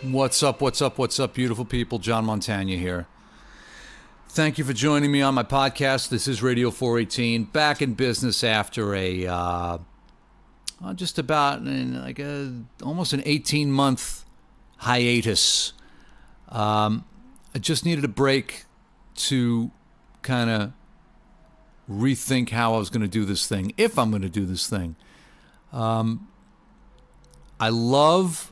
What's up, beautiful people? John Montagna here. Thank you for joining me on my podcast. This is Radio 418, back in business after almost an 18-month hiatus. I just needed a break to kind of rethink how I was going to do this thing, if I'm going to do this thing. I love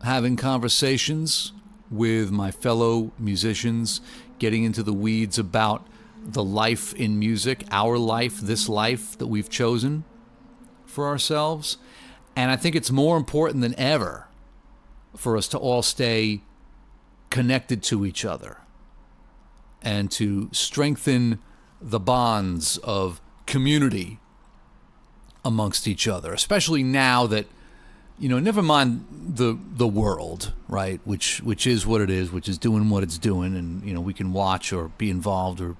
having conversations with my fellow musicians, getting into the weeds about the life in music, our life, this life that we've chosen for ourselves. And I think it's more important than ever for us to all stay connected to each other and to strengthen the bonds of community amongst each other, especially now that, never mind the world, right? Which is what it is, which is doing what it's doing, and we can watch or be involved or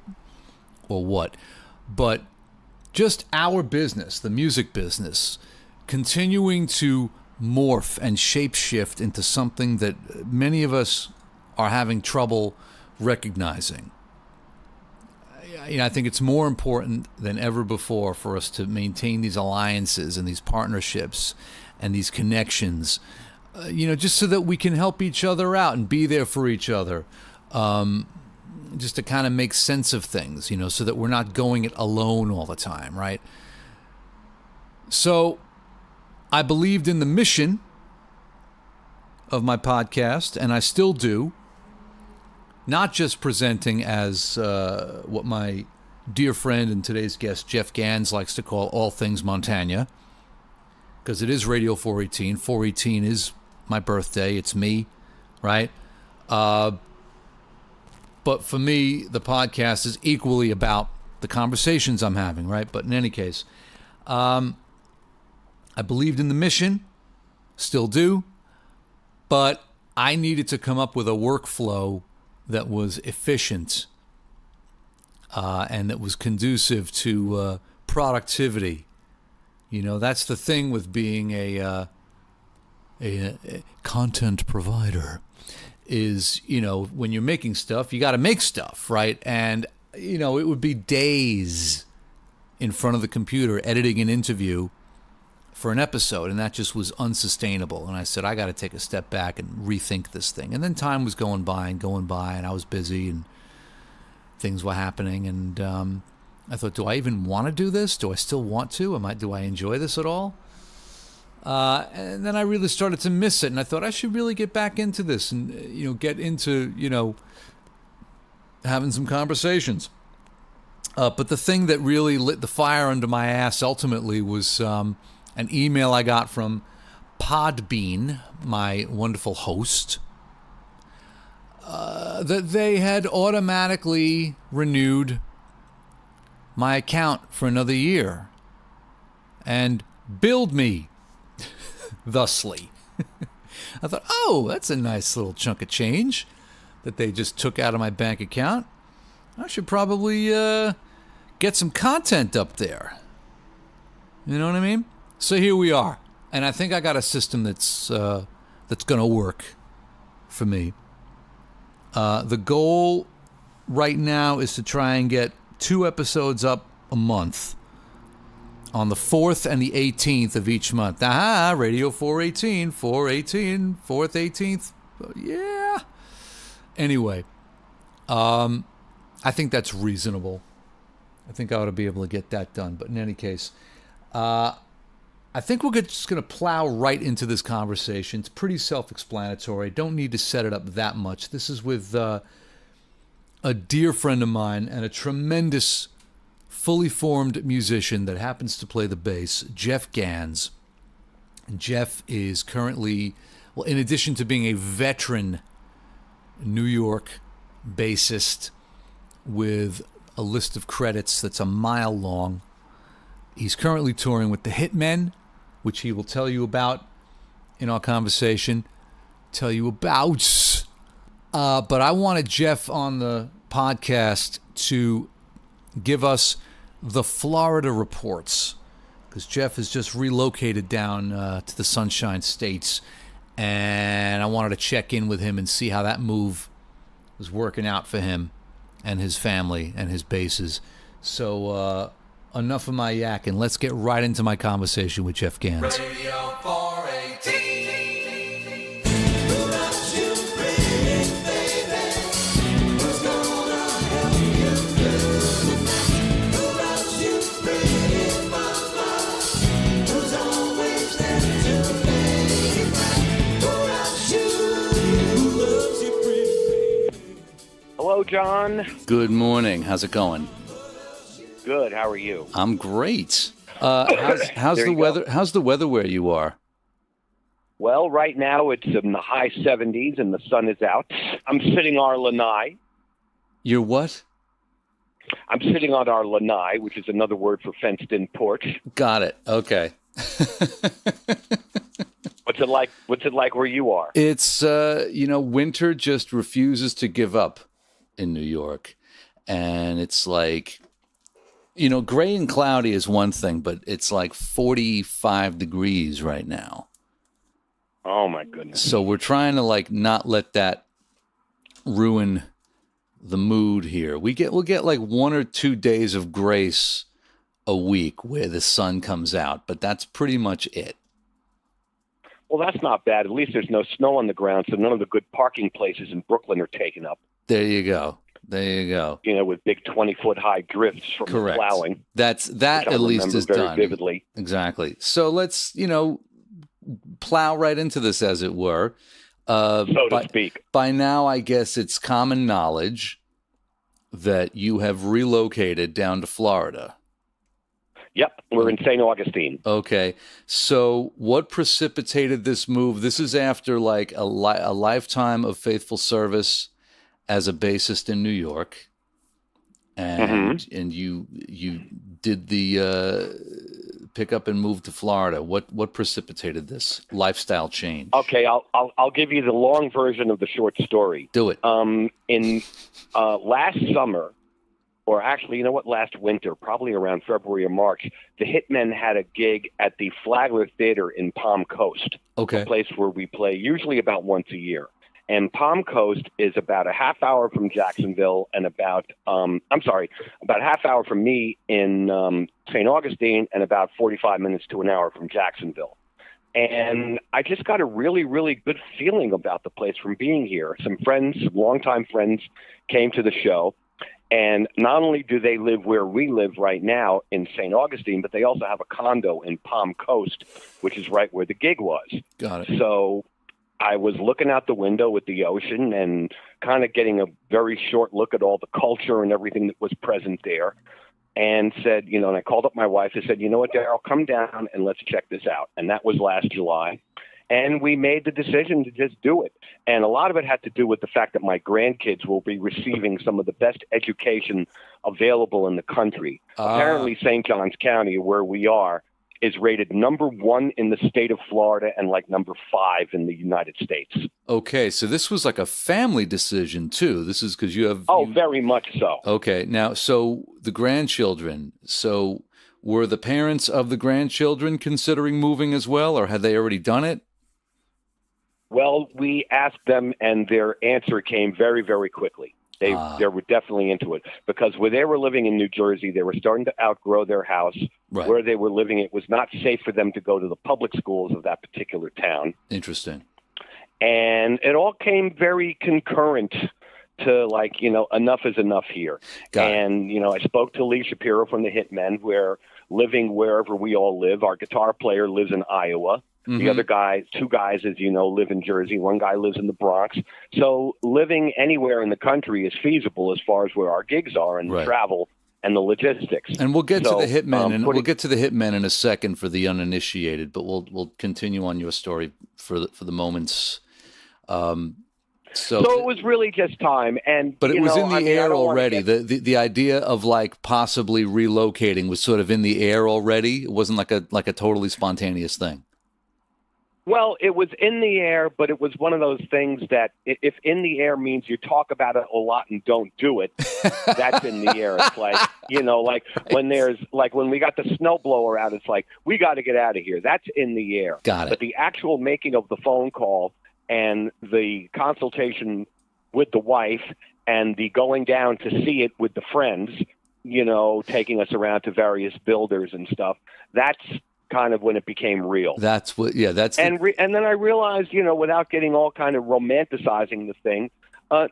what. But just our business, the music business, continuing to morph and shapeshift into something that many of us are having trouble recognizing. I think it's more important than ever before for us to maintain these alliances and these partnerships and these connections, just so that we can help each other out and be there for each other, just to kind of make sense of things, so that we're not going it alone all the time, right? So I believed in the mission of my podcast, and I still do, not just presenting as what my dear friend and today's guest, Jeff Ganz, likes to call all things Montagna, because it is Radio 418. 418 is my birthday. It's me, right? But for me, the podcast is equally about the conversations I'm having, right? But in any case, I believed in the mission, still do, but I needed to come up with a workflow that was efficient and that was conducive to productivity. That's the thing with being a content provider is, when you're making stuff, you got to make stuff, right? And, it would be days in front of the computer editing an interview for an episode, and that just was unsustainable. And I said, I got to take a step back and rethink this thing. And then time was going by, and I was busy, and things were happening, and I thought, do I even want to do this? Do I still want to? Do I enjoy this at all? And then I really started to miss it, and I thought I should really get back into this and, get into, having some conversations. But the thing that really lit the fire under my ass ultimately was an email I got from Podbean, my wonderful host, that they had automatically renewed my account for another year and billed me thusly. I thought, oh, that's a nice little chunk of change that they just took out of my bank account. I should probably get some content up there. You know what I mean? So here we are, and I think I got a system that's going to work for me. The goal right now is to try and get 2 episodes up a month on the 4th and the 18th of each month. Radio 418, 418, 4th, 18th. Yeah. Anyway, I think that's reasonable. I think I ought to be able to get that done. But in any case, I think we're just going to plow right into this conversation. It's pretty self-explanatory. Don't need to set it up that much. This is with a dear friend of mine and a tremendous, fully formed musician that happens to play the bass, Jeff Ganz. Jeff is currently, in addition to being a veteran New York bassist with a list of credits that's a mile long, he's currently touring with the Hitmen, which he will tell you about in our conversation. But I wanted Jeff on the podcast to give us the Florida reports, because Jeff has just relocated down to the Sunshine States, and I wanted to check in with him and see how that move was working out for him and his family and his bases. So enough of my yak, and let's get right into my conversation with Jeff Ganz. Radio 418. Hello, John. Good morning. How's it going? Good. How are you? I'm great. How's the weather? How's the weather where you are? Well, right now it's in the high 70s and the sun is out. I'm sitting on our lanai. You're what? I'm sitting on our lanai, which is another word for fenced-in porch. Got it. Okay. What's it like? What's it like where you are? It's winter just refuses to give up in New York, and it's like, gray and cloudy is one thing, but it's like 45 degrees right now. Oh my goodness. So we're trying to not let that ruin the mood here. We'll get like 1 or 2 days of grace a week where the sun comes out, but that's pretty much it. Well, that's not bad. At least there's no snow on the ground, so none of the good parking places in Brooklyn are taken up. There you go. With big 20-foot high drifts from the plowing. That at least is very done. Vividly. Exactly. So let's, plow right into this, as it were. So to speak. By now, I guess it's common knowledge that you have relocated down to Florida. Yep, we're in St. Augustine. Okay. So what precipitated this move? This is after a lifetime of faithful service as a bassist in New York. And you did the pick up and move to Florida. What precipitated this lifestyle change? Okay, I'll give you the long version of the short story. Do it. In last summer, or actually, last winter, probably around February or March, the Hitmen had a gig at the Flagler Theater in Palm Coast, a place where we play usually about once a year. And Palm Coast is about a half hour from Jacksonville and about a half hour from me in St. Augustine and about 45 minutes to an hour from Jacksonville. And I just got a really, really good feeling about the place from being here. Some friends, longtime friends, came to the show. And not only do they live where we live right now in St. Augustine, but they also have a condo in Palm Coast, which is right where the gig was. Got it. So I was looking out the window at the ocean and kind of getting a very short look at all the culture and everything that was present there, and said, and I called up my wife and said, you know what, Daryl, come down and let's check this out. And that was last July. And we made the decision to just do it. And a lot of it had to do with the fact that my grandkids will be receiving some of the best education available in the country. Apparently, St. Johns County, where we are, is rated number 1 in the state of Florida and number 5 in the United States. Okay, so this was like a family decision, too. This is because you have... very much so. Okay, now, so the grandchildren, were the parents of the grandchildren considering moving as well, or had they already done it? Well, we asked them, and their answer came very, very quickly. They were definitely into it, because where they were living in New Jersey, they were starting to outgrow their house. Right. Where they were living, it was not safe for them to go to the public schools of that particular town. Interesting. And it all came very concurrent to enough is enough here. And, I spoke to Lee Shapiro from the Hitmen, where living wherever we all live, our guitar player lives in Iowa. Mm-hmm. The other guys, 2 guys, as you know, live in Jersey. 1 guy lives in the Bronx. So living anywhere in the country is feasible as far as where our gigs are and the travel and the logistics. And we'll get to the Hitmen, we'll get to the Hitmen in a second for the uninitiated. But we'll continue on your story for the moments. So it was really just time, but it was in the air already. The idea of possibly relocating was sort of in the air already. It wasn't like a totally spontaneous thing. Well, it was in the air, but it was one of those things that if in the air means you talk about it a lot and don't do it, that's in the air. It's like, like when when we got the snowblower out, it's like, we got to get out of here. That's in the air. Got it. But the actual making of the phone call and the consultation with the wife and the going down to see it with the friends, taking us around to various builders and stuff, that's kind of when it became real. That's what, yeah, that's... And then I realized, without getting all kind of romanticizing the thing,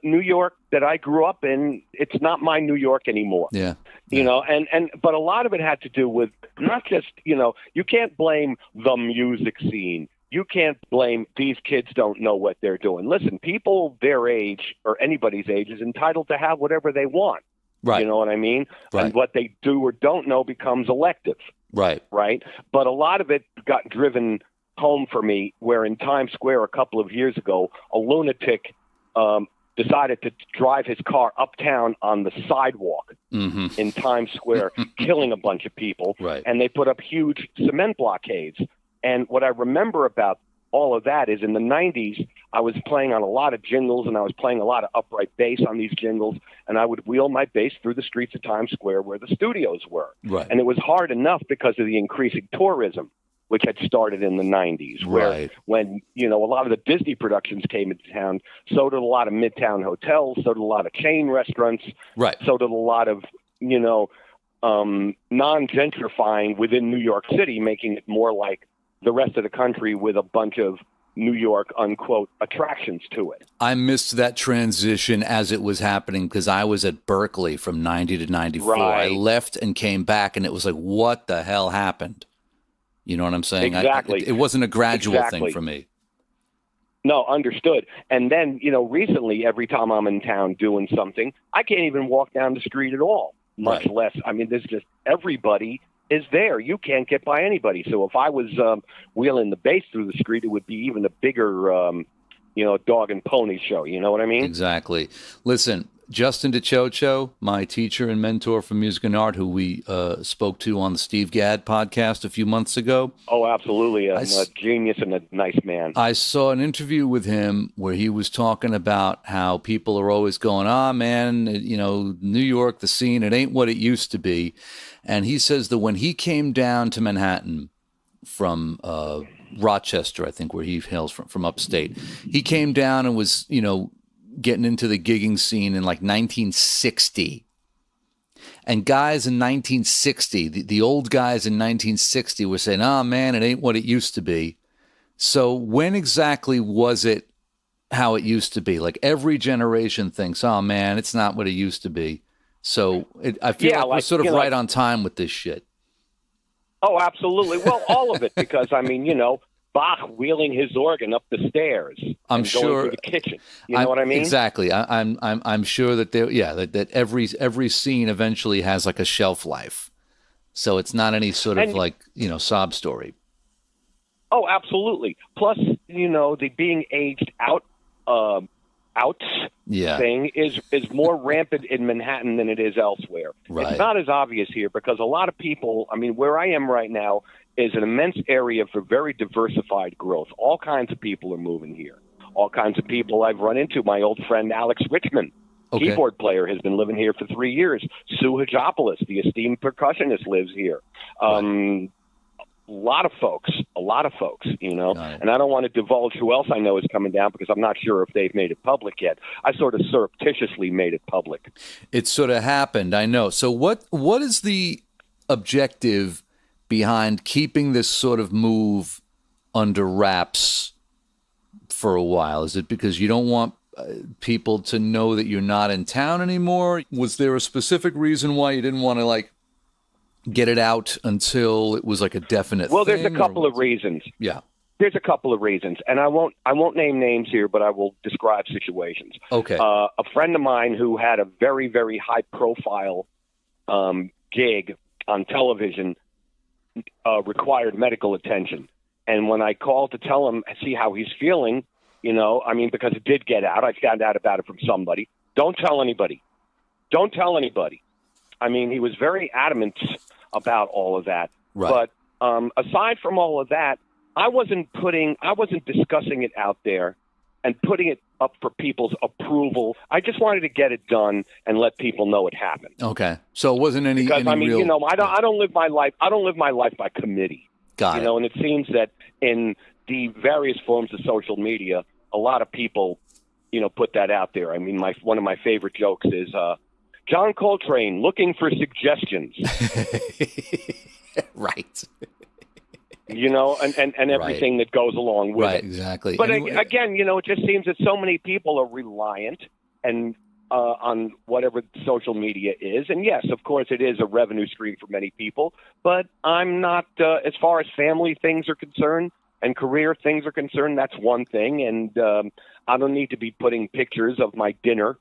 New York that I grew up in, it's not my New York anymore. Yeah. But a lot of it had to do with not just, you can't blame the music scene. You can't blame these kids don't know what they're doing. Listen, people their age or anybody's age is entitled to have whatever they want. Right. You know what I mean? Right. And what they do or don't know becomes elective. Right. Right. But a lot of it got driven home for me where in Times Square a couple of years ago, a lunatic decided to drive his car uptown on the sidewalk in Times Square, killing a bunch of people. Right. And they put up huge cement blockades. And what I remember about all of that is in the 90s, I was playing on a lot of jingles and I was playing a lot of upright bass on these jingles. And I would wheel my bass through the streets of Times Square where the studios were. Right. And it was hard enough because of the increasing tourism, which had started in the 90s, where when, a lot of the Disney productions came into town, so did a lot of Midtown hotels, so did a lot of chain restaurants, so did a lot of, non-gentrifying within New York City, making it more like the rest of the country with a bunch of New York, unquote, attractions to it. I missed that transition as it was happening because I was at Berkeley from 90 to 94. Right. I left and came back, and it was like, what the hell happened? You know what I'm saying? Exactly. It wasn't a gradual thing for me. No, understood. And then, recently, every time I'm in town doing something, I can't even walk down the street at all, much less. I mean, there's just everybody is there. You can't get by anybody. So if I was wheeling the bass through the street, it would be even a bigger, dog and pony show. You know what I mean? Exactly. Listen, Justin DeChocho, my teacher and mentor for music and art, who we spoke to on the Steve Gadd podcast a few months ago. Oh, absolutely. A genius and a nice man. I saw an interview with him where he was talking about how people are always going, man, New York, the scene, it ain't what it used to be. And he says that when he came down to Manhattan from Rochester, I think, where he hails from upstate, he came down and was, getting into the gigging scene in like 1960. And guys in 1960, the old guys in 1960 were saying, man, it ain't what it used to be. So when exactly was it how it used to be? Like every generation thinks, man, it's not what it used to be. So I feel like we're sort of right on time with this shit. Oh, absolutely. Well, all of it, because, Bach wheeling his organ up the stairs. I'm sure going to the kitchen. You know what I mean? Exactly. I'm sure that that every scene eventually has like a shelf life. So it's not any sort of sob story. Oh, absolutely. Plus, the being aged out thing is more rampant in Manhattan than it is elsewhere. Right. It's not as obvious here because a lot of people, where I am right now is an immense area for very diversified growth. All kinds of people are moving here. All kinds of people I've run into. My old friend Alex Richmond, keyboard player, has been living here for 3 years. Sue Hajopoulos, the esteemed percussionist, lives here. A lot of folks, and I don't want to divulge who else I know is coming down because I'm not sure if they've made it public yet. I sort of surreptitiously made it public. It sort of happened, I know. So what is the objective behind keeping this sort of move under wraps for a while? Is it because you don't want people to know that you're not in town anymore? Was there a specific reason why you didn't want to get it out until it was like a definite thing? Well, there's a couple of reasons. Yeah. There's a couple of reasons, and I won't name names here, but I will describe situations. Okay. A friend of mine who had a very, very high profile gig on television required medical attention. And when I called to tell him, see how he's feeling, because it did get out, I found out about it from somebody. Don't tell anybody. Don't tell anybody. He was very adamant about all of that. Right. But aside from all of that, I wasn't discussing it out there and putting it up for people's approval. I just wanted to get it done and let people know it happened. Okay. So it wasn't any because I mean, real... you know, I don't live my life. I don't live my life by committee. Got it. You know, and it seems that in the various forms of social media, a lot of people, you know, put that out there. I mean, one of my favorite jokes is John Coltrane looking for suggestions. Right. You know, and everything that goes along with it. Right, exactly. But again, you know, it just seems that so many people are reliant and on whatever social media is. And yes, of course, it is a revenue stream for many people. But I'm not, as far as family things are concerned and career things are concerned, that's one thing. And I don't need to be putting pictures of my dinner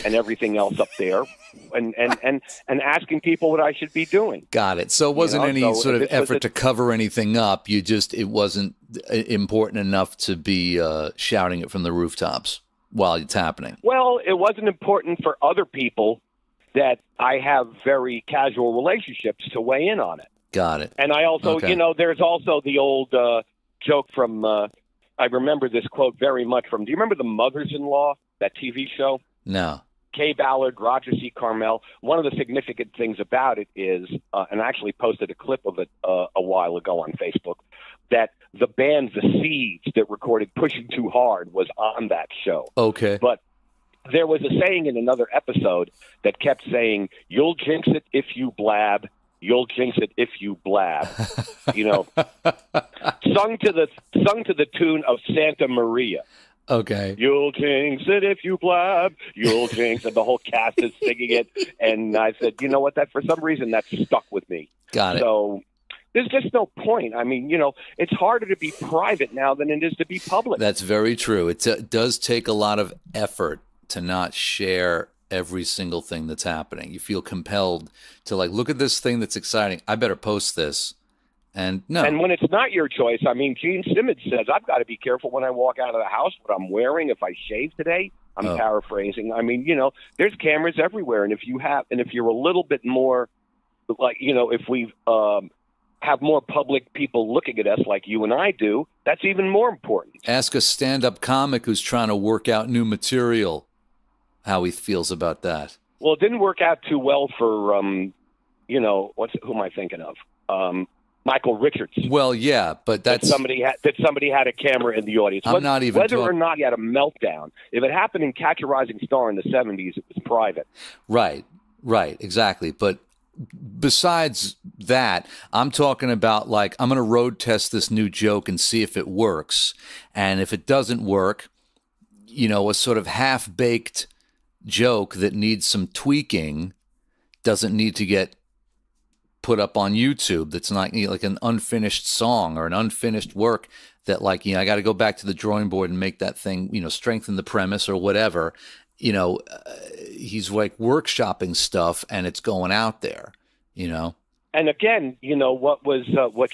and everything else up there and asking people what I should be doing. Got it. So it wasn't any sort of effort to cover anything up. It wasn't important enough to be shouting it from the rooftops while it's happening. Well, it wasn't important for other people that I have very casual relationships to weigh in on it. Got it. And I also, you know, there's also the old joke from, I remember this quote very much from, do you remember The Mothers-in-Law, that TV show? No. Kay Ballard, Roger C. Carmel. One of the significant things about it is, and I actually posted a clip of it a while ago on Facebook, that the band The Seeds that recorded Pushing Too Hard was on that show. Okay. But there was a saying in another episode that kept saying, "You'll jinx it if you blab. You'll jinx it if you blab." You know, sung to the tune of Santa Maria. Okay. You'll jinx it if you blab. You'll jinx it. The whole cast is singing it. And I said, you know what? That for some reason that stuck with me. Got it. So there's just no point. I mean, you know, it's harder to be private now than it is to be public. That's very true. It does take a lot of effort to not share every single thing that's happening. You feel compelled to look at this thing that's exciting. I better post this. And no. And when it's not your choice, I mean, Gene Simmons says, I've got to be careful when I walk out of the house, what I'm wearing, if I shave today. I'm paraphrasing. I mean, you know, there's cameras everywhere. And if you're a little bit more if we have more public people looking at us like you and I do, that's even more important. Ask a stand-up comic who's trying to work out new material how he feels about that. Well, it didn't work out too well for, who am I thinking of? Michael Richards. Well, yeah, but that's somebody had a camera in the audience. Whether or not he had a meltdown. If it happened in Catch a Rising Star in the 70s, it was private. Right, exactly. But besides that, I'm talking about I'm going to road test this new joke and see if it works. And if it doesn't work, you know, a sort of half-baked joke that needs some tweaking doesn't need to get put up on YouTube. That's not like an unfinished song or an unfinished work that I got to go back to the drawing board and make that thing, you know, strengthen the premise or whatever. You know, he's workshopping stuff and it's going out there, you know. And again, you know, what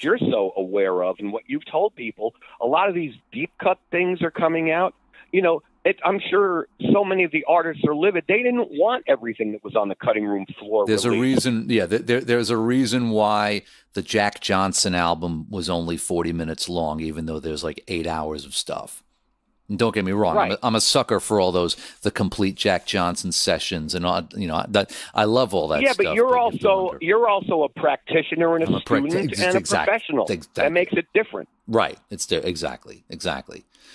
you're so aware of and what you've told people, a lot of these deep cut things are coming out, you know. I'm sure so many of the artists are livid. They didn't want everything that was on the cutting room floor. There's a reason. Yeah, there's a reason why the Jack Johnson album was only 40 minutes long, even though there's 8 hours of stuff. And don't get me wrong. Right. I'm a sucker for all the complete Jack Johnson sessions and all. You know, that I love all that stuff. Yeah, but you're also a practitioner and a student and a professional. Exactly. That makes it different. Right. It's there. Exactly.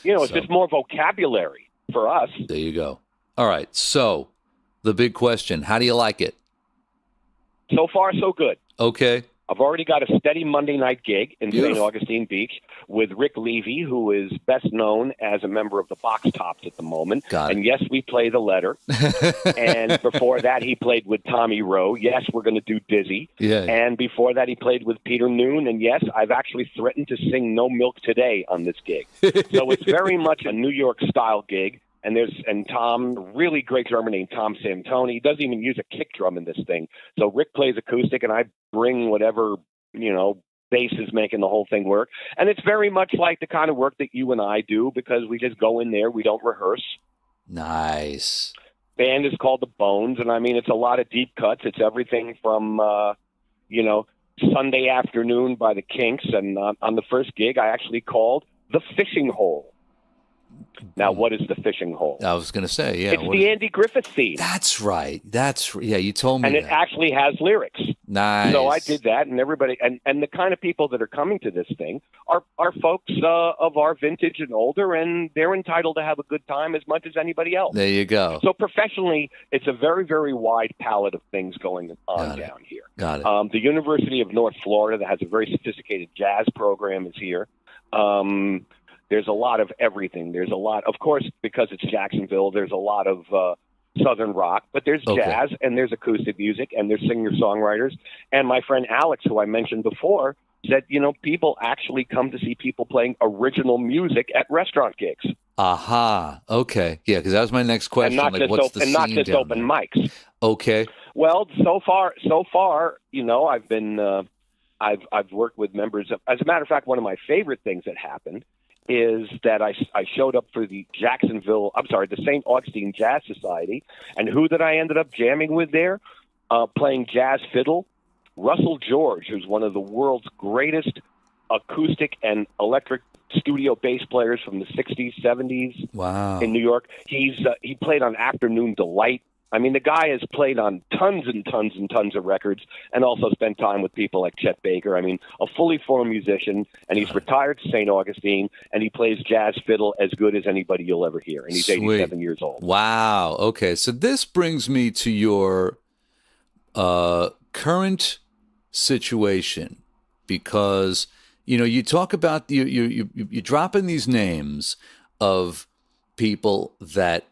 You know, it's just more vocabulary for us. There you go. All right. So the big question, how do you like it? So far, so good. Okay. I've already got a steady Monday night gig in St. Augustine Beach with Rick Levy, who is best known as a member of the Box Tops at the moment. Got it. And yes, we play The Letter. And before that, he played with Tommy Rowe. Yes, we're going to do Dizzy. Yeah. And before that, he played with Peter Noon. And yes, I've actually threatened to sing No Milk Today on this gig. So it's very much a New York style gig. And Tom, really great drummer named Tom Santoni. He doesn't even use a kick drum in this thing. So Rick plays acoustic, and I bring whatever, you know, bass is making the whole thing work. And it's very much like the kind of work that you and I do because we just go in there. We don't rehearse. Nice. Band is called The Bones, and I mean, it's a lot of deep cuts. It's everything from, Sunday afternoon by the Kinks, and on the first gig, I actually called the Fishing Hole. Now, what is the Fishing Hole? I was going to say, yeah. It's the Andy Griffith theme. That's right. Yeah, you told me and that. And it actually has lyrics. Nice. So I did that, and everybody, and the kind of people that are coming to this thing are folks of our vintage and older, and they're entitled to have a good time as much as anybody else. There you go. So professionally, it's a very, very wide palette of things going on down here. Got it. The University of North Florida, that has a very sophisticated jazz program, is here. There's a lot of everything. There's a lot, of course, because it's Jacksonville, there's a lot of Southern rock, but there's jazz, and there's acoustic music, and there's singer-songwriters. And my friend Alex, who I mentioned before, said, people actually come to see people playing original music at restaurant gigs. Aha. Okay. Yeah, because that was my next question. And not just open mics. Okay. Well, so far, I've been, I've worked with members of, as a matter of fact, one of my favorite things that happened is that I showed up for the the St. Augustine Jazz Society, and who did I ended up jamming with there, playing jazz fiddle? Russell George, who's one of the world's greatest acoustic and electric studio bass players from the 60s, 70s. Wow. In New York. He played on Afternoon Delight. I mean, the guy has played on tons and tons and tons of records, and also spent time with people like Chet Baker. I mean, a fully formed musician, and he's retired to St. Augustine, and he plays jazz fiddle as good as anybody you'll ever hear, and he's 87 years old. Wow. Okay, so this brings me to your current situation, because you talk about you drop in these names of people that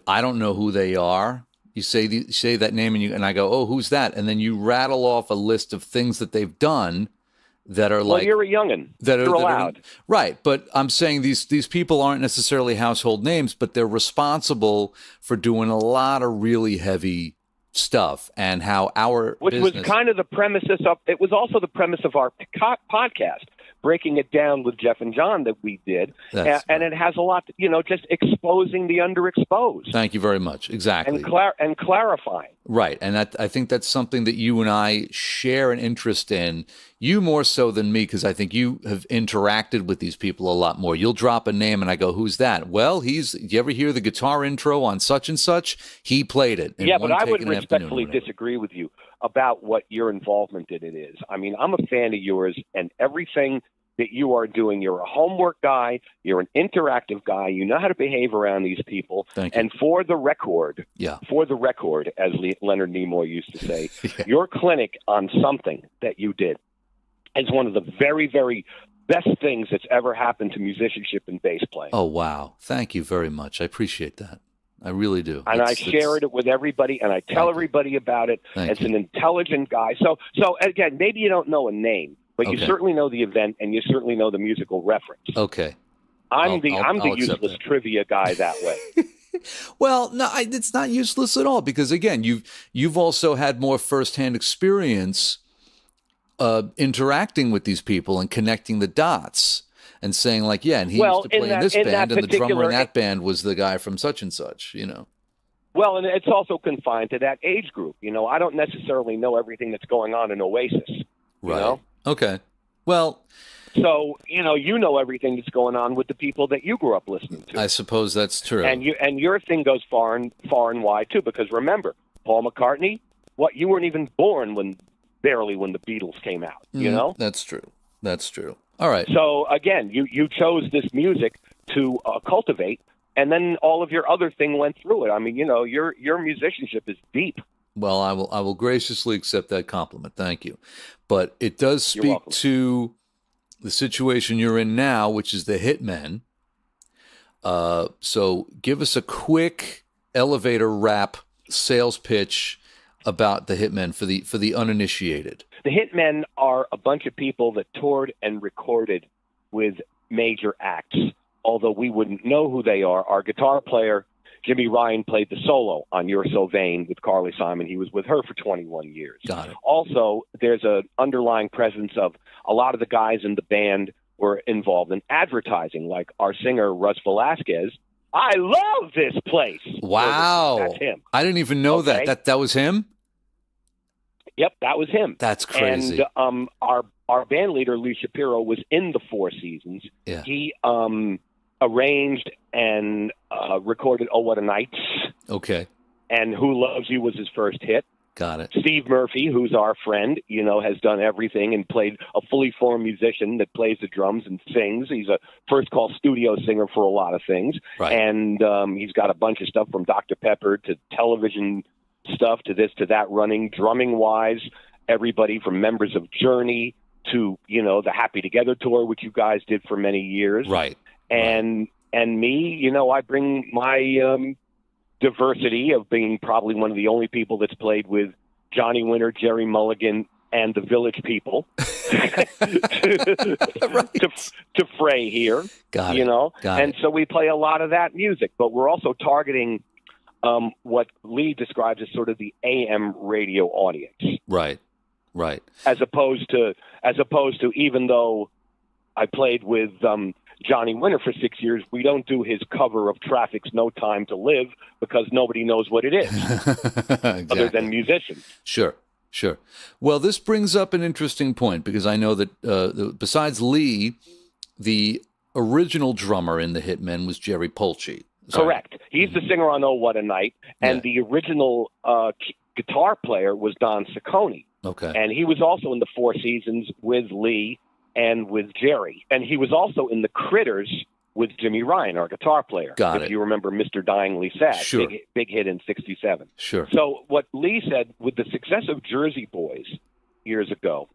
I don't know who they are. You say that name, and I go, oh, who's that? And then you rattle off a list of things that they've done that are like. Well, you're a youngin'. You're allowed. Right, but I'm saying these people aren't necessarily household names, but they're responsible for doing a lot of really heavy stuff, and how which was kind of the premises of. It was also the premise of our podcast. Breaking it down with Jeff and John that we did, and it has a lot, just exposing the underexposed. Thank you very much. Exactly. And clarifying. Right, and I think that's something that you and I share an interest in. You more so than me, because I think you have interacted with these people a lot more. You'll drop a name, and I go, "Who's that?" Well, you ever hear the guitar intro on such and such? He played it. Yeah, but I would respectfully disagree with you about what your involvement in it is. I mean, I'm a fan of yours, and everything that you are doing. You're a homework guy. You're an interactive guy. You know how to behave around these people. Thank you. And for the record, as Leonard Nimoy used to say, your clinic on something that you did is one of the very, very best things that's ever happened to musicianship and bass playing. Oh, wow. Thank you very much. I appreciate that. I really do. And I share it with everybody, and I tell everybody about it. It's an intelligent guy. So again, maybe you don't know a name, but you certainly know the event, and you certainly know the musical reference. Okay. I'm the useless trivia guy that way. Well, no, it's not useless at all, because again, you've also had more firsthand experience interacting with these people and connecting the dots. And saying like, and he used to play in this band, and the drummer in that band was the guy from such and such, Well, and it's also confined to that age group. I don't necessarily know everything that's going on in Oasis. Right. Okay. Well. So, you know everything that's going on with the people that you grew up listening to. I suppose that's true. And your thing goes far and wide, too, because remember, Paul McCartney, you weren't even born when the Beatles came out, That's true. That's true. All right. So again, you chose this music to cultivate, and then all of your other thing went through it. I mean, your musicianship is deep. Well, I will graciously accept that compliment. Thank you. But it does speak to the situation you're in now, which is the Hitmen. So give us a quick elevator rap sales pitch about the Hitmen for the uninitiated. The Hitmen are a bunch of people that toured and recorded with major acts, although we wouldn't know who they are. Our guitar player, Jimmy Ryan, played the solo on You're So Vain with Carly Simon. He was with her for 21 years. Got it. Also, there's an underlying presence of a lot of the guys in the band were involved in advertising, like our singer, Russ Velasquez. I love this place. Wow. That's him. I didn't even know that. That was him? Yep, that was him. That's crazy. And our band leader, Lee Shapiro, was in the Four Seasons. Yeah. He arranged and recorded "Oh What a Night." Okay. And "Who Loves You" was his first hit. Got it. Steve Murphy, who's our friend, has done everything and played a fully formed musician that plays the drums and sings. He's a first call studio singer for a lot of things. Right. And he's got a bunch of stuff from Dr. Pepper to television stuff to this to that running, drumming wise, everybody from members of Journey to, the Happy Together tour, which you guys did for many years. Right. And me, I bring my diversity of being probably one of the only people that's played with Johnny Winter, Jerry Mulligan, and the Village People to fray here. Got it. And so we play a lot of that music, but we're also targeting what Lee describes as sort of the AM radio audience. Right. As opposed to even though I played with Johnny Winter for 6 years, we don't do his cover of Traffic's "No Time to Live" because nobody knows what it is Exactly. other than musicians. Sure. Well, this brings up an interesting point because I know that besides Lee, the original drummer in the Hitmen was Jerry Polci. Correct. He's the singer on "Oh What a Night," and the original guitar player was Don Ciccone. Okay. And he was also in the Four Seasons with Lee and with Jerry. And he was also in the Critters with Jimmy Ryan, our guitar player. Got it. If you remember Mr. Dyingly Sad, Sure. big hit in '67. Sure. So what Lee said with the success of Jersey Boys years ago,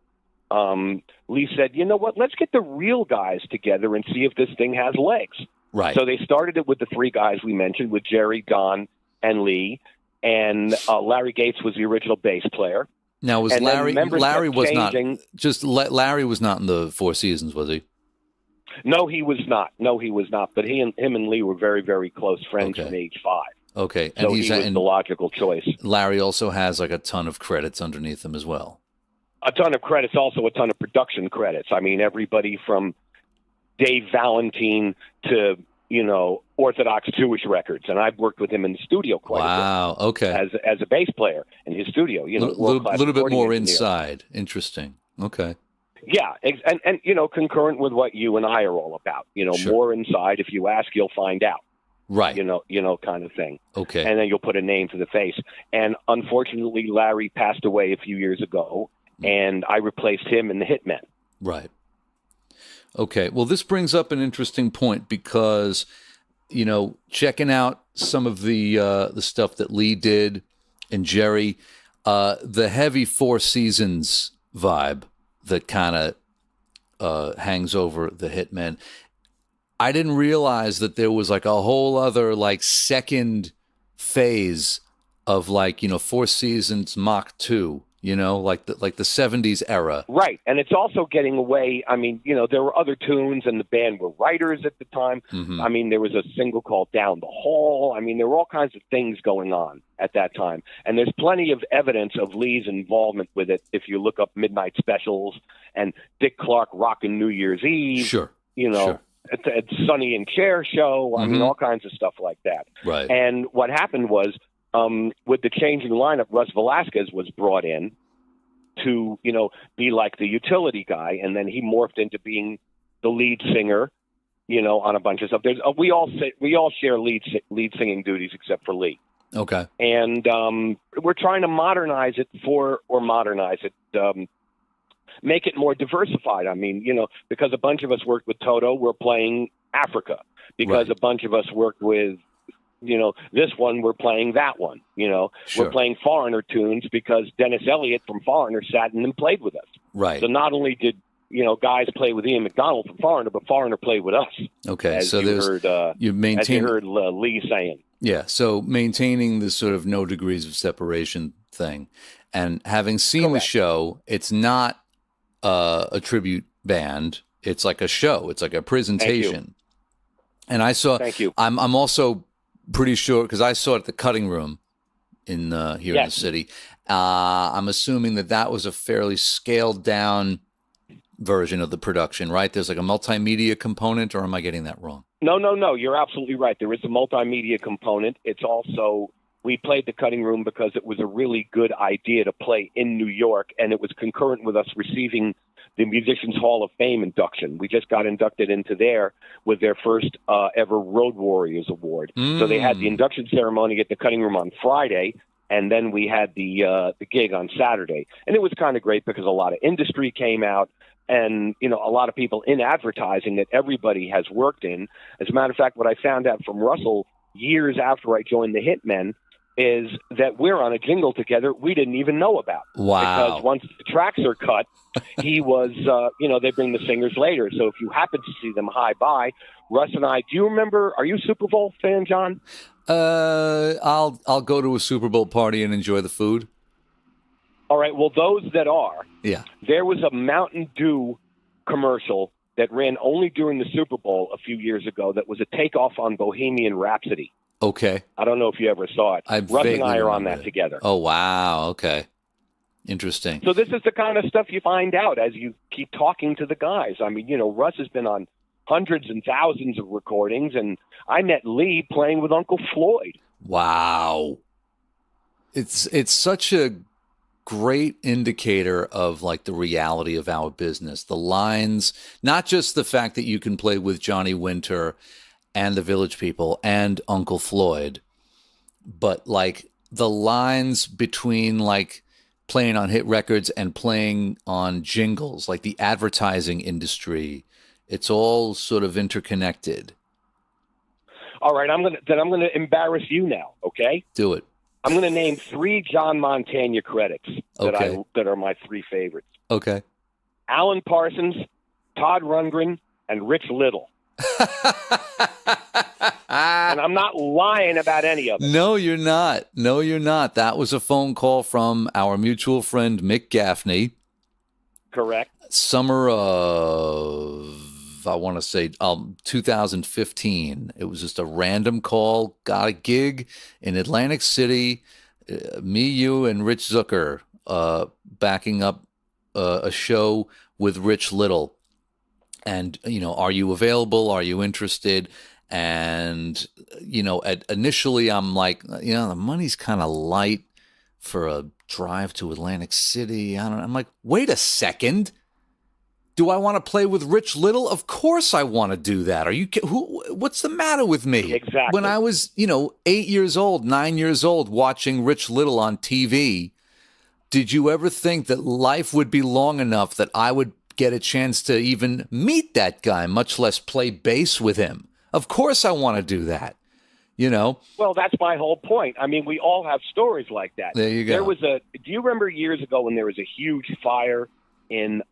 Lee said, you know what, let's get the real guys together and see if this thing has legs. Right. So they started it with the three guys we mentioned, with Jerry, Don, and Lee. And Larry Gates was the original bass player. Now, was And then members Larry kept was not changing. Larry was not in the Four Seasons, was he? No, he was not. But him and Lee were very, very close friends from age 5. Okay. So he was the logical choice. Larry also has like a ton of credits underneath him as well. A ton of credits, also a ton of production credits. I mean, everybody from Dave Valentine to, Orthodox Jewish Records. And I've worked with him in the studio quite a bit. Wow. Okay. As a bass player in his studio. A little bit more inside. Interesting. Okay. Yeah, and concurrent with what you and I are all about. Sure. More inside. If you ask, you'll find out. Right. Kind of thing. Okay. And then you'll put a name to the face. And unfortunately, Larry passed away a few years ago, and I replaced him in the Hitmen. Right. Okay. Well, this brings up an interesting point because, checking out some of the stuff that Lee did and Jerry, the heavy Four Seasons vibe that kind of hangs over the Hitmen. I didn't realize that there was like a whole other like second phase of Four Seasons Mach 2, like the 70s era. Right. And it's also getting away. I mean, there were other tunes and the band were writers at the time. Mm-hmm. I mean, there was a single called Down the Hall. I mean, there were all kinds of things going on at that time. And there's plenty of evidence of Lee's involvement with it if you look up Midnight Specials and Dick Clark rocking New Year's Eve. Sure. Sure. At Sonny and Cher show. I mean, all kinds of stuff like that. Right. And what happened was, with the changing lineup, Russ Velasquez was brought in to, be like the utility guy, and then he morphed into being the lead singer, on a bunch of stuff. We all share lead singing duties except for Lee. Okay. And we're trying to modernize it, make it more diversified. I mean, because a bunch of us worked with Toto, we're playing Africa. Because a bunch of us worked with, this one, we're playing that one. Sure. We're playing Foreigner tunes because Dennis Elliott from Foreigner sat in and played with us. Right. So not only did, guys play with Ian McDonald from Foreigner, but Foreigner played with us. Okay. As so you heard Lee saying. Yeah. So maintaining this sort of no degrees of separation thing. And having seen the show, it's not a tribute band. It's like a show. It's like a presentation. And I saw. Thank you. I'm also pretty sure because I saw it at the Cutting Room in here in the city. I'm assuming that was a fairly scaled down version of the production, right? There's like a multimedia component, or am I getting that wrong? No. You're absolutely right. There is a multimedia component. It's also we played the Cutting Room because it was a really good idea to play in New York, and it was concurrent with us receiving the Musicians Hall of Fame induction. We just got inducted into there with their first ever Road Warriors Award. So they had the induction ceremony at the Cutting Room on Friday, and then we had the gig on Saturday. And it was kind of great because a lot of industry came out, and, you know, a lot of people in advertising that everybody has worked in. As a matter of fact, what I found out from Russell years after I joined the Hitmen is that we're on a jingle together we didn't even know about. Wow. Because once the tracks are cut, he was, they bring the singers later. So if you happen to see them high by, Russ and I, do you remember, are you a Super Bowl fan, John? I'll go to a Super Bowl party and enjoy the food. All right. Well, those that are, yeah. There was a Mountain Dew commercial that ran only during the Super Bowl a few years ago that was a takeoff on Bohemian Rhapsody. Okay. I don't know if you ever saw it. Russ and I are on that together. Oh, wow. Okay. Interesting. So this is the kind of stuff you find out as you keep talking to the guys. I mean, you know, Russ has been on hundreds and thousands of recordings, and I met Lee playing with Uncle Floyd. Wow. It's such a great indicator of like the reality of our business. The lines, not just the fact that you can play with Johnny Winter and the Village People and Uncle Floyd, but like the lines between like playing on hit records and playing on jingles, like the advertising industry, it's all sort of interconnected. All right, I'm gonna embarrass you now, okay? Do it. I'm gonna name 3 John Montagna credits that are my 3 favorites. Okay. Alan Parsons, Todd Rundgren, and Rich Little. And I'm not lying about any of them. No, you're not. No, you're not. That was a phone call from our mutual friend, Mick Gaffney. Correct. Summer of, I want to say, 2015. It was just a random call. Got a gig in Atlantic City. Me, you, and Rich Zucker backing up a show with Rich Little. And, you know, are you available? Are you interested? And, you know, initially I'm like, you know, the money's kind of light for a drive to Atlantic City. I'm like, wait a second. Do I want to play with Rich Little? Of course I want to do that. Are you, what's the matter with me? Exactly. When I was, 8 years old, 9 years old, watching Rich Little on TV, did you ever think that life would be long enough that I would get a chance to even meet that guy, much less play bass with him? Of course I want to do that, Well, that's my whole point. I mean, we all have stories like that. There you go. Do you remember years ago when there was a huge fire in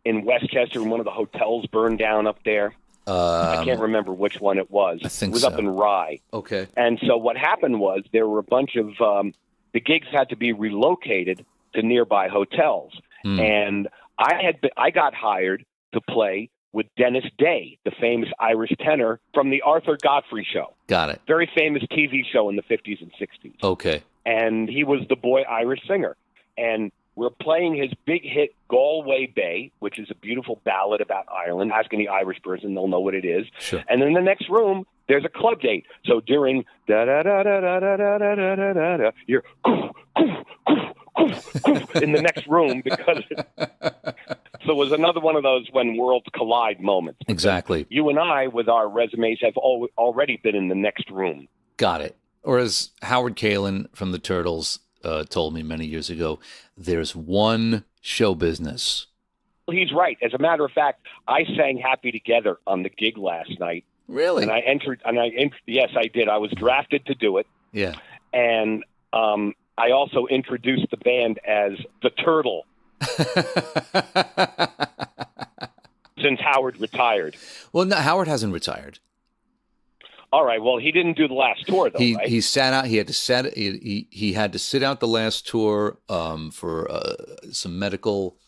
Westchester and one of the hotels burned down up there? I can't remember which one it was. I think it was so. Up in Rye. Okay. And so what happened was there were a bunch of the gigs had to be relocated to nearby hotels. And I got hired to play with Dennis Day, the famous Irish tenor from the Arthur Godfrey Show. Got it. Very famous TV show in the 50s and 60s. Okay. And he was the boy Irish singer. And we're playing his big hit Galway Bay, which is a beautiful ballad about Ireland. Ask any Irish person, they'll know what it is. Sure. And in the next room, there's a club date. So during da-da-da-da-da-da-da-da-da-da, you're in the next room because so it was another one of those when worlds collide moments. Exactly. You and I, with our resumes, have already been in the next room. Got it. Or as Howard Kalin from the Turtles told me many years ago, there's one show business. Well, he's right. As a matter of fact, I sang Happy Together on the gig last night. Really? And yes, I did. I was drafted to do it. Yeah. And I also introduced the band as the Turtle. Since Howard retired. Well, no, Howard hasn't retired. All right. Well, he didn't do the last tour, though. Right? He sat out. He had to sit out the last tour for some medical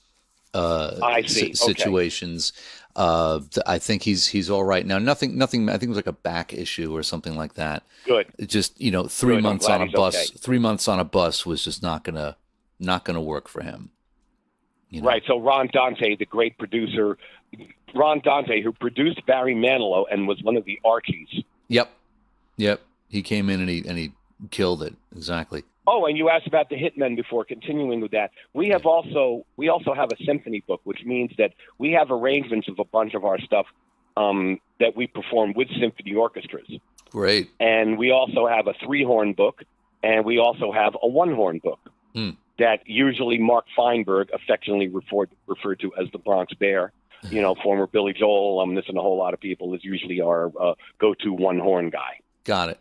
situations. I think he's all right now. Nothing. I think it was like a back issue or something like that. Good. It just 3 months on a bus. Okay. 3 months on a bus was just not gonna work for him. Right. So Ron Dante, the great producer, who produced Barry Manilow and was one of the Archies. Yep. He came in and he killed it. Exactly. Oh, and you asked about the Hitmen before. Continuing with that, we also have a symphony book, which means that we have arrangements of a bunch of our stuff that we perform with symphony orchestras. Great. And we also have a 3-horn book, and we also have a 1-horn book that usually Mark Feinberg, affectionately referred to as the Bronx Bear, former Billy Joel alumnus and a whole lot of people, is usually our go-to 1-horn guy. Got it.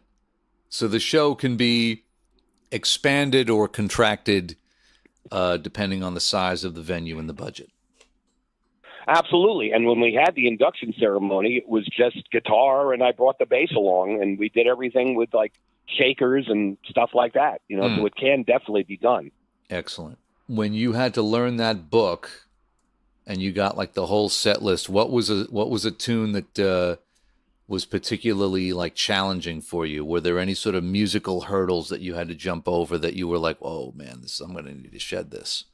So the show can be expanded or contracted depending on the size of the venue and the budget. Absolutely. And when we had the induction ceremony, it was just guitar, and I brought the bass along, and we did everything with like shakers and stuff like that. So it can definitely be done. Excellent. When you had to learn that book and you got like the whole set list, what was a tune that was particularly like challenging for you? Were there any sort of musical hurdles that you had to jump over that you were like, "Oh man, I'm going to need to shed this"?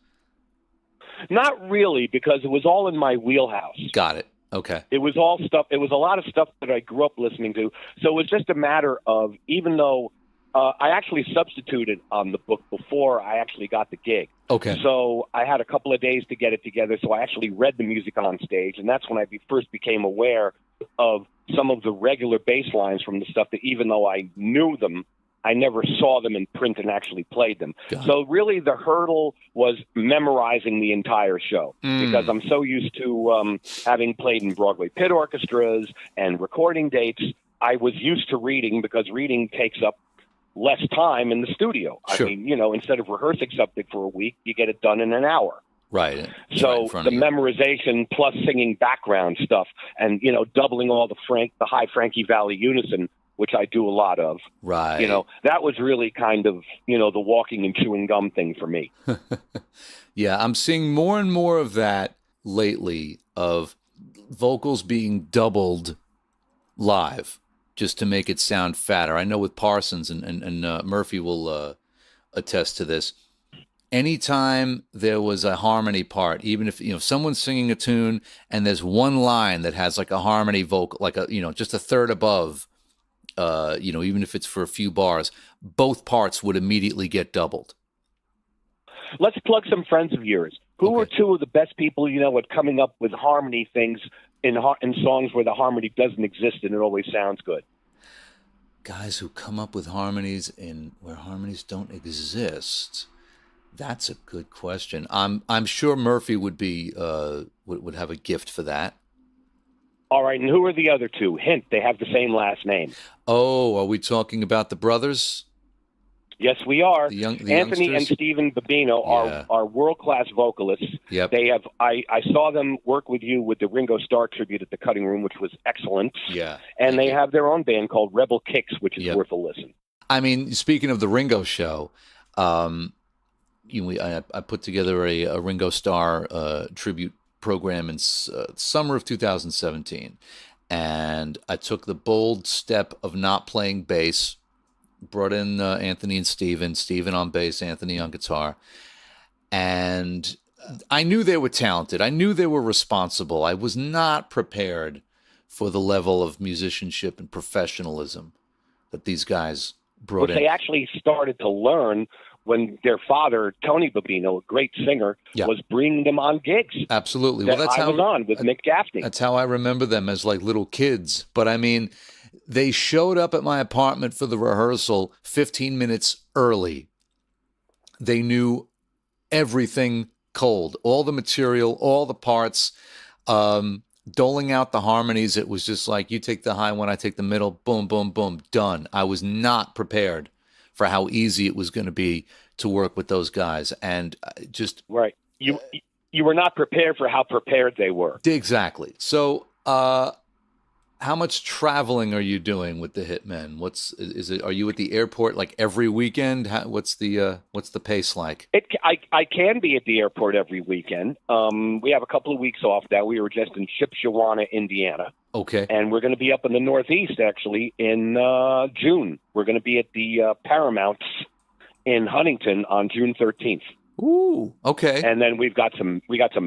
Not really, because it was all in my wheelhouse. Got it. Okay. It was all stuff. It was a lot of stuff that I grew up listening to. So it was just a matter of, even though I actually substituted on the book before I actually got the gig. Okay. So I had a couple of days to get it together. So I actually read the music on stage, and that's when I first became aware of some of the regular bass lines from the stuff that, even though I knew them, I never saw them in print and actually played them. So really the hurdle was memorizing the entire show, because I'm so used to having played in Broadway pit orchestras and recording dates. I was used to reading, because reading takes up less time in the studio. Sure. I mean, instead of rehearsing something for a week, you get it done in an hour. Right. So the memorization plus singing background stuff, and, doubling all the high Frankie Valli unison, which I do a lot of. Right. That was really kind of, the walking and chewing gum thing for me. Yeah, I'm seeing more and more of that lately, of vocals being doubled live just to make it sound fatter. I know with Parsons, and Murphy will attest to this. Anytime there was a harmony part, even if someone's singing a tune and there's one line that has like a harmony vocal, like just a third above, even if it's for a few bars, both parts would immediately get doubled. Let's plug some friends of yours. Who are two of the best people at coming up with harmony things in songs where the harmony doesn't exist and it always sounds good? Guys who come up with harmonies in where harmonies don't exist. That's a good question. I'm sure Murphy would have a gift for that. All right, and who are the other two? Hint, they have the same last name. Oh, are we talking about the brothers? Yes, we are. The Anthony youngsters? and Stephen Babino are world-class vocalists. Yep. They have. I saw them work with you with the Ringo Starr tribute at the Cutting Room, which was excellent. Yeah. And they have their own band called Rebel Kicks, which is worth a listen. I mean, speaking of the Ringo show, I put together a Ringo Starr tribute program in summer of 2017, and I took the bold step of not playing bass. Brought in Anthony and Stephen on bass, Anthony on guitar, and I knew they were talented. I knew they were responsible. I was not prepared for the level of musicianship and professionalism that these guys brought in. They actually started to learn when their father, Tony Babino, a great singer, was bringing them on gigs. Absolutely. Well, that's how I was on with Mick Gaffney. That's how I remember them, as like little kids. But I mean, they showed up at my apartment for the rehearsal 15 minutes early. They knew everything cold, all the material, all the parts, doling out the harmonies. It was just like, you take the high one, I take the middle, boom, boom, boom, done. I was not prepared for how easy it was going to be to work with those guys. And just... Right. You were not prepared for how prepared they were. Exactly. So, how much traveling are you doing with the Hitmen? Are you at the airport like every weekend? What's the pace like? I can be at the airport every weekend. We have a couple of weeks off now. We were just in Shipshewana, Indiana. Okay. And we're going to be up in the Northeast actually in June. We're going to be at the Paramounts in Huntington on June 13th. Ooh, okay. And then we got some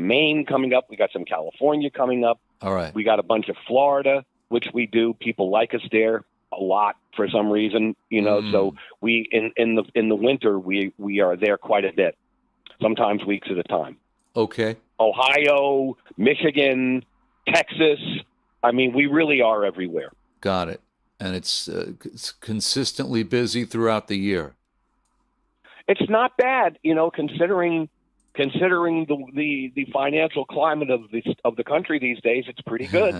Maine coming up. We got some California coming up. All right. We got a bunch of Florida, which we do. People like us there. a lot for some reason, so we, in the winter, we are there quite a bit, sometimes weeks at a time. Okay. Ohio, Michigan, Texas. I mean, we really are everywhere. Got it. And it's consistently busy throughout the year. It's not bad, considering the financial climate of the country these days. It's pretty good.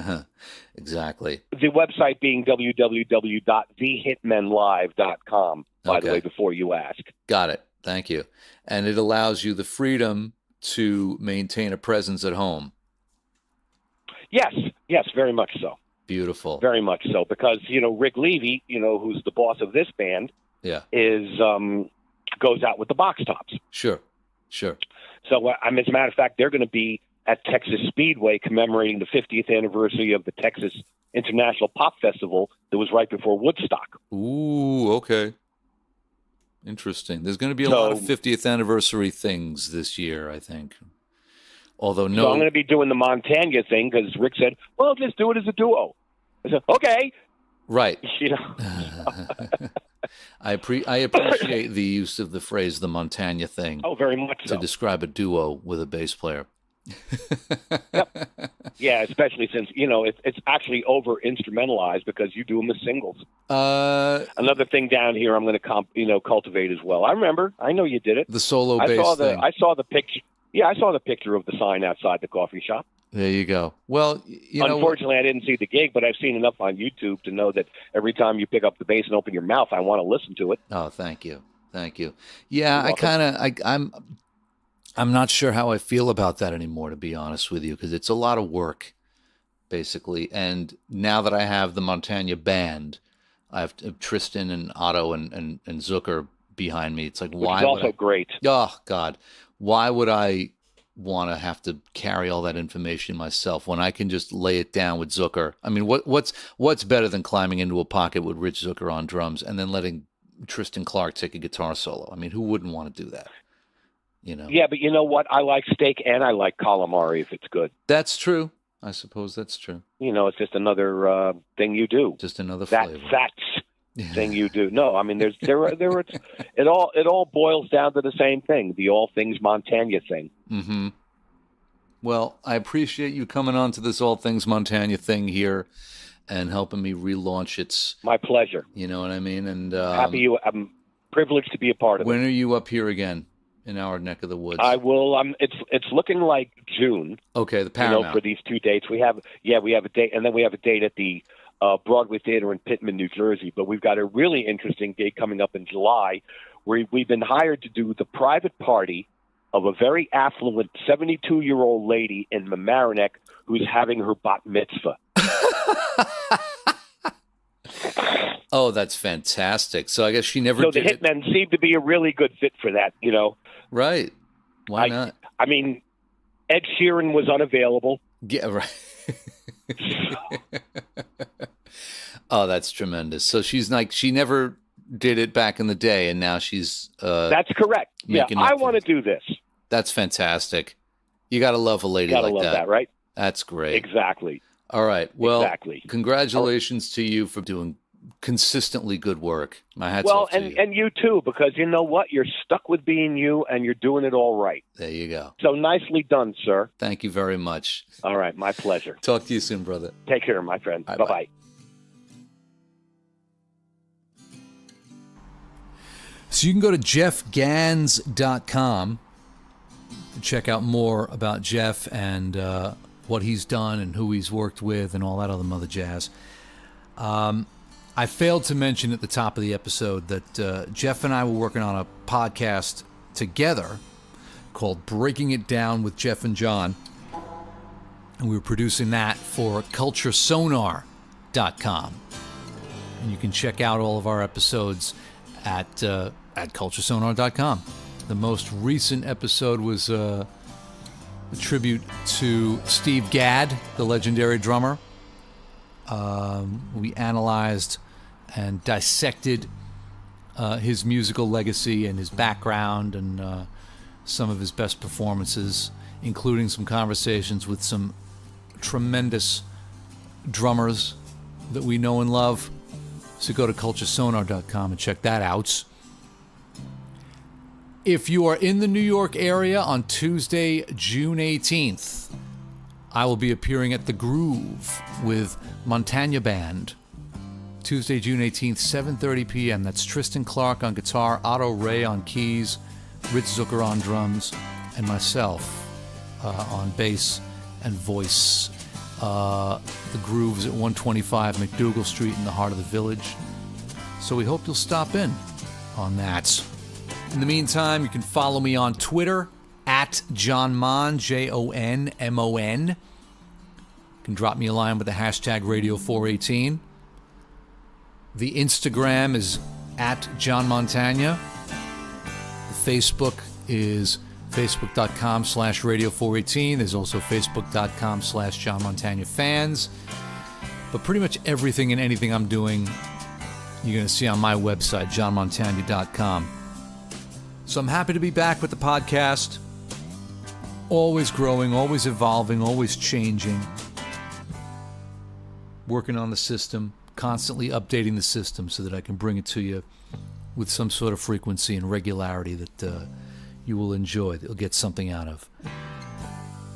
Exactly. The website being www.thehitmenlive.com, by the way, before you ask. Got it. Thank you. And it allows you the freedom to maintain a presence at home. Yes, very much so. Beautiful. Very much so, because, Rick Levy, who's the boss of this band, is goes out with the box tops. Sure. So, as a matter of fact, they're going to be at Texas Speedway commemorating the 50th anniversary of the Texas International Pop Festival that was right before Woodstock. Ooh, okay. Interesting. There's going to be a lot of 50th anniversary things this year, I think. Although no. So I'm going to be doing the Montagna thing because Rick said, well, just do it as a duo. I said, okay. Right. I appreciate the use of the phrase "the Montagna thing." Oh, very much so. To describe a duo with a bass player. Yep. Yeah, especially since it's actually over instrumentalized because you do them as singles. Another thing down here, I'm going to cultivate as well. I know you did it. The solo bass thing. I saw the picture. Yeah, I saw the picture of the sign outside the coffee shop. There you go. Well, unfortunately, I didn't see the gig, but I've seen enough on YouTube to know that every time you pick up the bass and open your mouth, I want to listen to it. Oh, thank you. Yeah, I'm not sure how I feel about that anymore, to be honest with you, because it's a lot of work, basically. And now that I have the Montagna band, I have Tristan and Otto and Zucker behind me. It's like, why? Which is also great. Oh God, why would I want to have to carry all that information myself when I can just lay it down with Zucker? I mean, what's better than climbing into a pocket with Rich Zucker on drums and then letting Tristan Clark take a guitar solo? I mean, who wouldn't want to do that? Yeah, but you know what? I like steak and I like calamari if it's good. That's true. I suppose that's true. It's just another thing you do. Just another flavor. That's thing you do. No, I mean, it all boils down to the same thing, the all things Montagna thing. Mm-hmm. Well, I appreciate you coming on to this all things Montagna thing here and helping me relaunch its. My pleasure. You know what I mean? And I'm privileged to be a part of it. When are you up here again in our neck of the woods? I will. It's looking like June. Okay, the Paramount. For these 2 dates, we have a date, and then we have a date at the Broadway Theater in Pitman, New Jersey. But we've got a really interesting gig coming up in July, where we've been hired to do the private party of a very affluent 72-year-old lady in Mamaroneck who's having her bat mitzvah. Oh, that's fantastic. So I guess she never. So the Hitmen seem to be a really good fit for that. Right? Why not? I mean, Ed Sheeran was unavailable. Yeah, right. Oh, that's tremendous. So she's like, she never did it back in the day, and now she's. That's correct. Yeah, I want to do this. That's fantastic. You got to love a lady like that. Got to love that, right? That's great. Exactly. All right. Well, exactly. Congratulations to you for doing consistently good work. My hat's off to you. And you too, because you know what? You're stuck with being you, and you're doing it all right. There you go. So nicely done, sir. Thank you very much. All right. My pleasure. Talk to you soon, brother. Take care, my friend. Bye-bye. So you can go to jeffgans.com to check out more about Jeff and what he's done and who he's worked with and all that other mother jazz. I failed to mention at the top of the episode that Jeff and I were working on a podcast together called Breaking It Down with Jeff and John. And we were producing that for culturesonar.com. And you can check out all of our episodes at culturesonar.com. The most recent episode was a tribute to Steve Gadd, the legendary drummer. We analyzed and dissected his musical legacy and his background and some of his best performances, including some conversations with some tremendous drummers that we know and love. So go to culturesonar.com and check that out. If you are in the New York area on Tuesday, June 18th, I will be appearing at The Groove with Montagna Band. Tuesday, June 18th, 7:30 p.m. That's Tristan Clark on guitar, Otto Ray on keys, Rich Zucker on drums, and myself on bass and voice. The Groove's at 125 McDougal Street in the heart of the Village. So we hope you'll stop in on that. In the meantime, you can follow me on Twitter at John Mon, JONMON. You can drop me a line with the hashtag Radio418. The Instagram is at John Montagna. The Facebook is facebook.com/radio418. There's also facebook.com/John Montagna fans. But pretty much everything and anything I'm doing, you're going to see on my website, johnmontagna.com. So I'm happy to be back with the podcast. Always growing, always evolving, always changing. Working on the system, constantly updating the system so that I can bring it to you with some sort of frequency and regularity that you will enjoy, that you'll get something out of.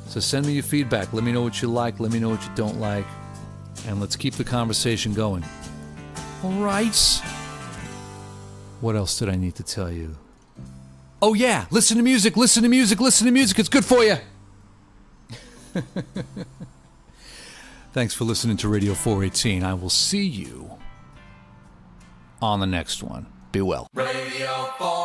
So send me your feedback. Let me know what you like. Let me know what you don't like. And let's keep the conversation going. All right. What else did I need to tell you? Oh yeah, listen to music, listen to music, listen to music. It's good for you. Thanks for listening to Radio 418. I will see you on the next one. Be well. Radio 418.